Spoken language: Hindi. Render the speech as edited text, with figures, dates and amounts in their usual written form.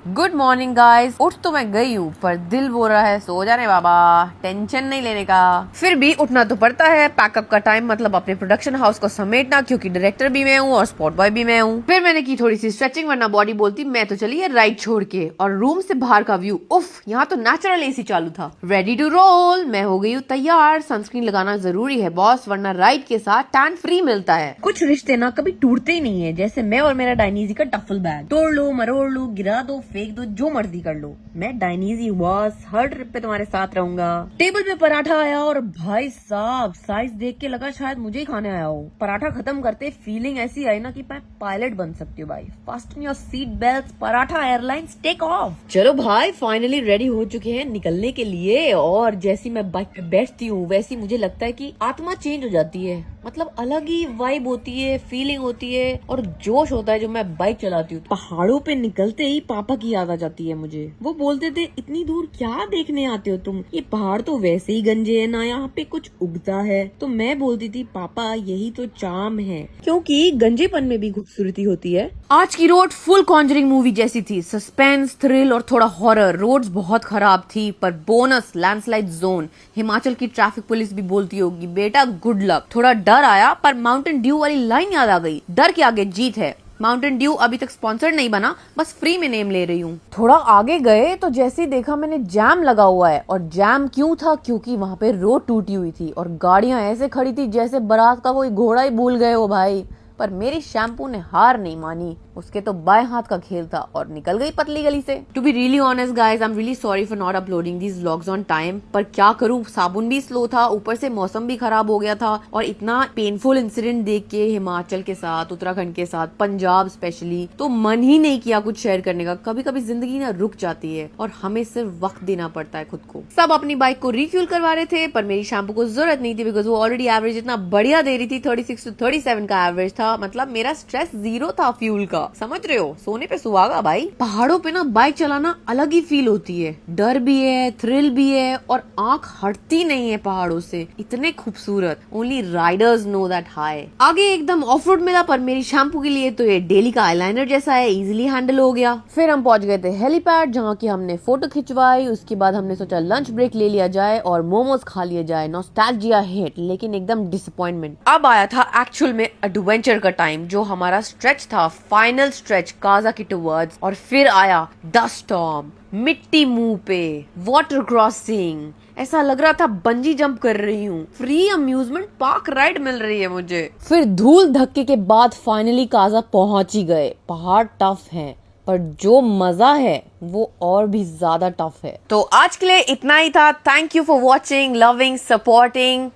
Good morning guys. उठ तो मैं गई हूँ पर दिल बोल रहा है सो जाने बाबा, टेंशन नहीं लेने का। फिर भी उठना तो पड़ता है। पैकअप का टाइम मतलब अपने प्रोडक्शन हाउस को समेटना, क्योंकि डायरेक्टर भी मैं हूँ और स्पॉट बॉय भी मैं हूँ। फिर मैंने की थोड़ी सी स्ट्रेचिंग, वरना बॉडी बोलती मैं तो चली है राइड छोड़ के। और रूम से बाहर का व्यू, उफ, यहाँ तो नेचुरल एसी चालू था। Ready to roll. मैं हो गई हूँ तैयार। सनस्क्रीन लगाना जरूरी है बॉस, वरना राइड के साथ टैन फ्री मिलता है। कुछ रिश्ते ना कभी टूटते ही नहीं है, जैसे मैं और मेरा डायनीजी का टफल बैग। तोड़ लो, मरोड़ लो, गिरा दो, फेंक दो, जो मर्जी कर लो, मैं डायनीजी हूँ बॉस। हर ट्रिप पे तुम्हारे साथ रहूंगा। टेबल पे पराठा आया और भाई साहब साइज देख के लगा शायद मुझे ही खाने आया हो। पराठा खत्म करते फीलिंग ऐसी आई ना कि मैं पायलट बन सकती हूँ भाई। Fasten your seat belt, paratha airlines take off. चलो भाई, फाइनली रेडी हो चुके हैं निकलने के लिए। और जैसी मैं बाइक पे बैठती हूँ वैसी मुझे लगता है कि आत्मा चेंज हो जाती है। मतलब अलग ही वाइब होती है, फीलिंग होती है और जोश होता है जो मैं बाइक चलाती हूँ। पहाड़ों पे निकलते ही पापा की याद आ जाती है मुझे। वो बोलते थे इतनी दूर क्या देखने आते हो तुम, ये पहाड़ तो वैसे ही गंजे है ना, यहाँ पे कुछ उगता है। तो मैं बोलती थी पापा यही तो चार्म है, क्योंकि गंजेपन में भी खूबसूरती होती है। आज की रोड फुल कॉन्जरिंग मूवी जैसी थी। सस्पेंस, थ्रिल और थोड़ा हॉरर। रोड्स बहुत खराब थी पर बोनस लैंडस्लाइड जोन। हिमाचल की ट्रैफिक पुलिस भी बोलती होगी बेटा गुड लक। थोड़ा डर आया पर माउंटेन ड्यू वाली लाइन याद आ गई, डर के आगे जीत है। माउंटेन ड्यू अभी तक स्पॉन्सर्ड नहीं बना, बस फ्री में नेम ले रही हूँ। थोड़ा आगे गए तो जैसे ही देखा मैंने जैम लगा हुआ है। और जैम क्यों था? क्योंकि वहाँ पे रोड टूटी हुई थी और गाड़ियां ऐसे खड़ी थी जैसे बारात का कोई घोड़ा ही भूल गए हो भाई। पर मेरी शैम्पू ने हार नहीं मानी। उसके तो बाएं हाथ का खेल था और निकल गई पतली गली से। To be really honest guys, I am really sorry for not uploading these vlogs on time. पर क्या करूं, साबुन भी स्लो था, ऊपर से मौसम भी खराब हो गया था। और इतना पेनफुल इंसिडेंट देख के हिमाचल के साथ, उत्तराखंड के साथ, पंजाब स्पेशली, तो मन ही नहीं किया कुछ शेयर करने का। कभी कभी जिंदगी ना रुक जाती है और हमें सिर्फ वक्त देना पड़ता है खुद को। सब अपनी बाइक को रिफ्यूल करवा रहे थे पर मेरी शैम्पू को जरूरत नहीं थी, बिकॉज वो ऑलरेडी एवरेज इतना बढ़िया दे रही थी। 36 to 37 का एवरेज था। मतलब मेरा स्ट्रेस 0 था फ्यूल का, समझ रहे हो? सोने पे सुहागा भाई। पहाड़ों पे ना बाइक चलाना अलग ही फील होती है। डर भी है, थ्रिल भी है और आंख हटती नहीं है पहाड़ों से। इतने खूबसूरत, only Riders know that high. आगे एकदम ऑफ रोड मिला पर मेरी शैम्पू के लिए तो ये डेली का आईलाइनर जैसा है, इजीली हैंडल हो गया। फिर हम पहुंच गए थे हेलीपैड, जहाँ की हमने फोटो खिंचवाई। उसके बाद हमने सोचा लंच ब्रेक ले लिया जाए और मोमोज खा लिया जाए। नॉस्टैल्जिया हिट, लेकिन एकदम डिसअपॉइंटमेंट। अब आया था एक्चुअल में एडवेंचर का टाइम। जो हमारा स्ट्रेच था, फाइनल स्ट्रेच काजाकी टुवर्ड्स, और फिर आया डस्ट स्टॉर्म, मिट्टी मुंह पे, वाटर क्रॉसिंग। ऐसा लग रहा था बंजी जंप कर रही हूँ। फ्री अम्यूजमेंट पार्क राइड मिल रही है मुझे। फिर धूल धक्के के बाद फाइनली काजा पहुंच ही गए। पहाड़ टफ है पर जो मजा है वो और भी ज्यादा टफ है। तो आज के लिए इतना ही था। Thank you for watching, loving, supporting.